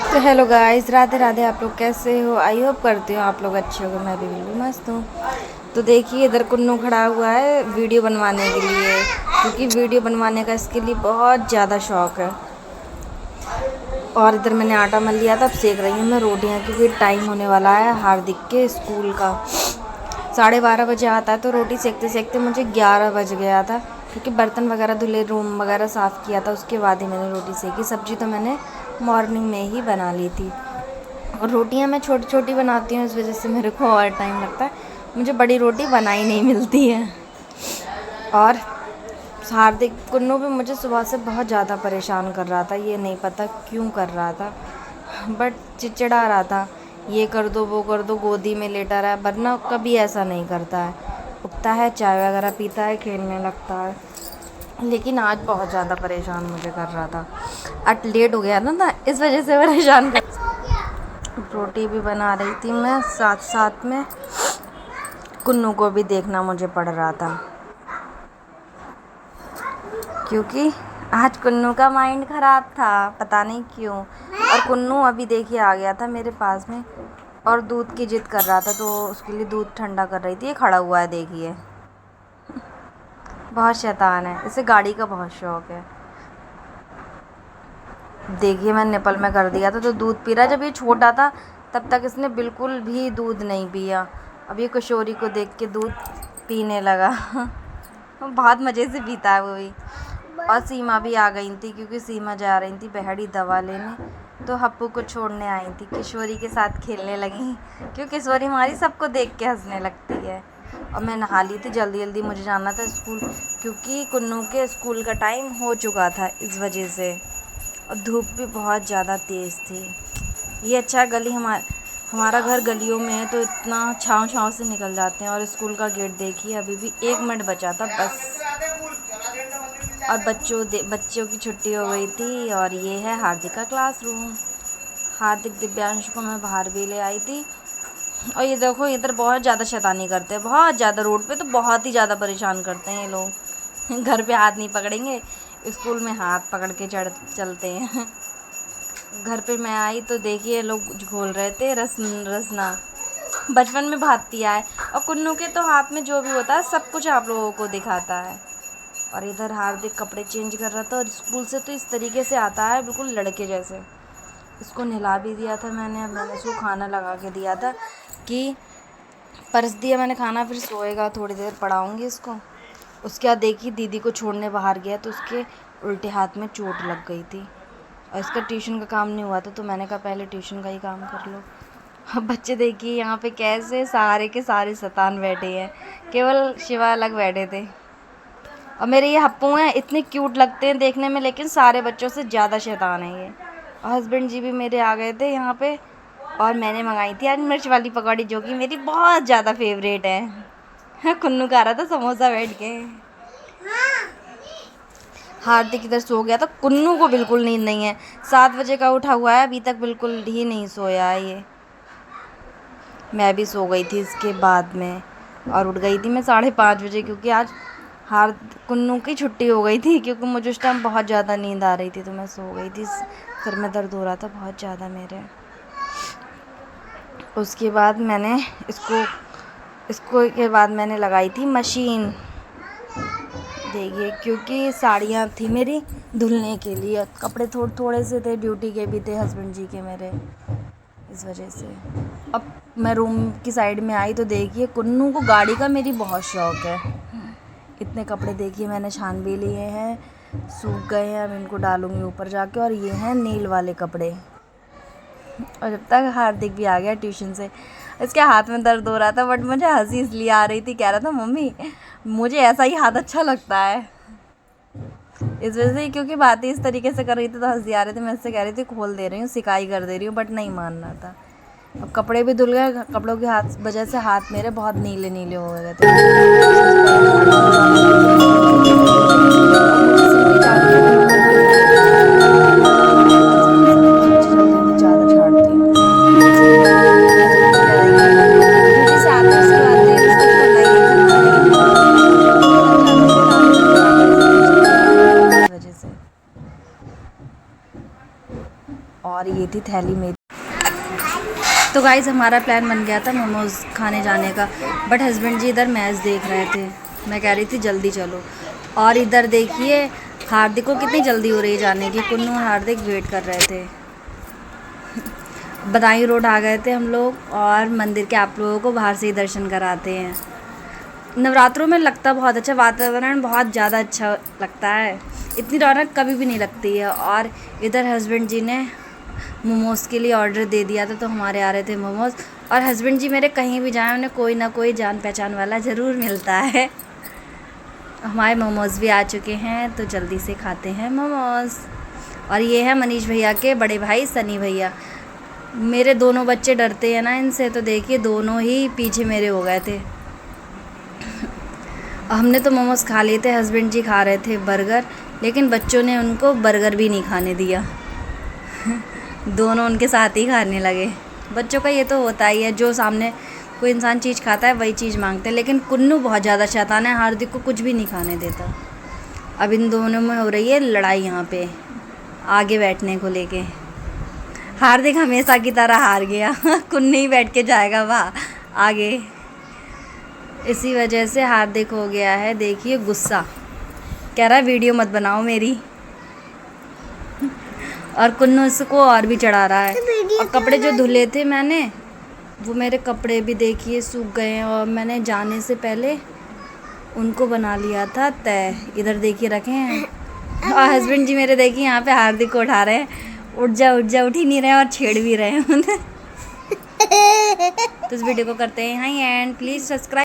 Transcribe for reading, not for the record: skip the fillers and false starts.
तो hello guys, Radhe Radhe. आप लोग कैसे हो? आई होप करती हूँ आप लोग अच्छे हो। मैं भी बिल्कुल मस्त हूँ। तो देखिए, इधर कुन्नू खड़ा हुआ है वीडियो बनवाने के लिए, क्योंकि वीडियो बनवाने का इसके लिए बहुत ज़्यादा शौक़ है। और इधर मैंने आटा मल लिया था, अब सेक रही हूँ मैं रोटियाँ, क्योंकि टाइम होने वाला है हार्दिक के स्कूल का। 12:30 बजे आता है, तो रोटी सेकते सेकते मुझे 11 बज गया था, क्योंकि बर्तन वगैरह धुले, रूम वगैरह साफ़ किया था, उसके बाद ही मैंने रोटी सेकी। सब्ज़ी तो मैंने मॉर्निंग में ही बना ली थी। और रोटियां मैं छोटी छोटी बनाती हूँ, इस वजह से मेरे को और टाइम लगता है। मुझे बड़ी रोटी बनाई नहीं मिलती है। और हार्दिक कुन्नू भी मुझे सुबह से बहुत ज़्यादा परेशान कर रहा था, ये नहीं पता क्यों कर रहा था, बट चिड़चिड़ा रहा था। ये कर दो, वो कर दो, गोदी में लेटा रहा है, वरना कभी ऐसा नहीं करता है। उठता है, चाय वगैरह पीता है, खेलने लगता है। लेकिन आज बहुत ज़्यादा परेशान मुझे कर रहा था। आज लेट हो गया ना, इस वजह से परेशान कर। रोटी भी बना रही थी मैं, साथ साथ में कुन्नू को भी देखना मुझे पड़ रहा था, क्योंकि आज कुन्नू का माइंड ख़राब था, पता नहीं क्यों। और कुन्नू अभी देखिए आ गया था मेरे पास में, और दूध की जिद कर रहा था, तो उसके लिए दूध ठंडा कर रही थी। ये खड़ा हुआ है, देखिए, बहुत शैतान है, इसे गाड़ी का बहुत शौक़ है। देखिए, मैं निपल में कर दिया था तो दूध पी रहा। जब ये छोटा था तब तक इसने बिल्कुल भी दूध नहीं पिया। अब ये किशोरी को देख के दूध पीने लगा। बहुत मज़े से पीता है वो भी। और सीमा भी आ गई थी, क्योंकि सीमा जा रही थी बहड़ी दवा लेने, तो हप्पू को छोड़ने आई थी। किशोरी के साथ खेलने लगी, क्योंकि किशोरी हमारी सबको देख के हंसने लगती है। और मैं नहा ली थी, जल्दी जल्दी मुझे जाना था स्कूल, क्योंकि कुन्नू के स्कूल का टाइम हो चुका था इस वजह से। और धूप भी बहुत ज़्यादा तेज़ थी। ये अच्छा, गली हमारा घर गलियों में है, तो इतना छाँव छाँव से निकल जाते हैं। और स्कूल का गेट देखिए, अभी भी 1 मिनट बचा था बस। और बच्चों की छुट्टी हो गई थी। और ये है हार्दिक का क्लासरूम। हार्दिक दिव्यांश को मैं बाहर भी ले आई थी। और ये देखो, इधर बहुत ज़्यादा शैतानी करते हैं, बहुत ज़्यादा। रोड पे तो बहुत ही ज़्यादा परेशान करते हैं ये लोग। घर पे हाथ नहीं पकड़ेंगे, स्कूल में हाथ पकड़ के चलते हैं। घर पे मैं आई तो देखिए, लोग घोल रहे थे रसना। बचपन में भागती आए। और कुन्नू के तो हाथ में जो भी होता है सब कुछ आप लोगों को दिखाता है। और इधर हार्दिक कपड़े चेंज कर रहा था, और स्कूल से तो इस तरीके से आता है बिल्कुल लड़के जैसे। इसको नहला भी दिया था मैंने इसको खाना लगा के दिया था, कि परस दिया मैंने खाना, फिर सोएगा, थोड़ी देर पढ़ाऊँगी इसको। उसके बाद देखिए, दीदी को छोड़ने बाहर गया तो उसके उल्टे हाथ में चोट लग गई थी। और इसका ट्यूशन का काम नहीं हुआ था, तो मैंने कहा पहले ट्यूशन का ही काम कर लो। अब बच्चे देखिए यहाँ पे कैसे सारे के सारे शैतान बैठे हैं, केवल शिवा अलग बैठे थे। और मेरे ये हप्पू हैं, इतने क्यूट लगते हैं देखने में, लेकिन सारे बच्चों से ज़्यादा शैतान है ये। और हस्बैंड जी भी मेरे आ गए थे यहाँ पे, और मैंने मंगाई थी आज मिर्च वाली पकौड़ी, जो कि मेरी बहुत ज़्यादा फेवरेट है। कुन्नू खा रहा था समोसा बैठ के। हार्दिक इधर सो गया था। कुन्नू को बिल्कुल नींद नहीं है, 7 बजे का उठा हुआ है, अभी तक बिल्कुल ही नहीं सोया है ये। मैं भी सो गई थी इसके बाद में, और उठ गई थी मैं 5:30 बजे, क्योंकि आज कुन्नू की छुट्टी हो गई थी, क्योंकि मुझे उस टाइम बहुत ज़्यादा नींद आ रही थी, तो मैं सो गई थी। सिर में दर्द हो रहा था बहुत ज़्यादा मेरे। उसके बाद मैंने इसको के बाद मैंने लगाई थी मशीन, देखिए, क्योंकि साड़ियाँ थी मेरी धुलने के लिए, कपड़े थोड़े से थे, ड्यूटी के भी थे हस्बैंड जी के मेरे, इस वजह से। अब मैं रूम की साइड में आई तो देखिए, कुन्नू को गाड़ी का मेरी बहुत शौक़ है। इतने कपड़े देखिए मैंने छान भी लिए हैं, सूख गए हैं, अब इनको डालूँगी ऊपर जाके। और ये हैं नील वाले कपड़े। और जब तक हार्दिक भी आ गया ट्यूशन से, इसके हाथ में दर्द हो रहा था, बट मुझे हंसी इसलिए आ रही थी, कह रहा था मम्मी मुझे ऐसा ही हाथ अच्छा लगता है, इस वजह से, क्योंकि बातें इस तरीके से कर रही थी तो हंसी आ रही थी। मैं इससे कह रही थी खोल दे रही हूँ, सिकाई कर दे रही हूँ, बट नहीं मान रहा था। अब कपड़े भी धुल गए, कपड़ों की वजह से हाथ मेरे बहुत नीले नीले हो गए थे। और ये थी थैली मेरी। तो गाइस हमारा प्लान बन गया था मोमोज़ खाने जाने का, बट हस्बैंड जी इधर मैच देख रहे थे। मैं कह रही थी जल्दी चलो, और इधर देखिए हार्दिक को कितनी जल्दी हो रही है जाने की। कुन्नू और हार्दिक वेट कर रहे थे। बदायूं रोड आ गए थे हम लोग, और मंदिर के आप लोगों को बाहर से ही दर्शन कराते हैं। नवरात्रों में लगता बहुत अच्छा, वातावरण बहुत ज़्यादा अच्छा लगता है, इतनी रौनक कभी भी नहीं लगती है। और इधर हस्बैंड जी ने मोमोज़ के लिए ऑर्डर दे दिया था, तो हमारे आ रहे थे मोमोज़। और हस्बैंड जी मेरे कहीं भी जाएं उन्हें कोई ना कोई जान पहचान वाला ज़रूर मिलता है। हमारे मोमोज़ भी आ चुके हैं, तो जल्दी से खाते हैं मोमोज़। और ये है मनीष भैया के बड़े भाई सनी भैया। मेरे दोनों बच्चे डरते हैं ना इनसे, तो देखिए दोनों ही पीछे मेरे हो गए थे। हमने तो मोमोज़ खा लिए थे, हस्बैंड जी खा रहे थे बर्गर, लेकिन बच्चों ने उनको बर्गर भी नहीं खाने दिया। दोनों उनके साथ ही खाने लगे। बच्चों का ये तो होता ही है, जो सामने कोई इंसान चीज़ खाता है वही चीज़ मांगते हैं। लेकिन कुन्नू बहुत ज़्यादा शैतान है, हार्दिक को कुछ भी नहीं खाने देता। अब इन दोनों में हो रही है लड़ाई यहाँ पे आगे बैठने को लेके। हार्दिक हमेशा की तरह हार गया। कुन्नू ही बैठ के जाएगा वहाँ आगे। इसी वजह से हार्दिक हो गया है देखिए गुस्सा, कह रहा है वीडियो मत बनाओ मेरी। और कुन्नू इसको और भी चढ़ा रहा है। और कपड़े जो धुले थे मैंने, वो मेरे कपड़े भी देखिए सूख गए हैं, और मैंने जाने से पहले उनको बना लिया था तय। इधर देखिए रखे हैं। और हस्बैंड जी मेरे देखिए यहाँ पे हार्दिक को उठा रहे हैं, उठ जा उठ ही नहीं रहे और छेड़ भी रहे हैं। तो इस वीडियो को करते हैं यहाँ एंड प्लीज़ सब्सक्राइब।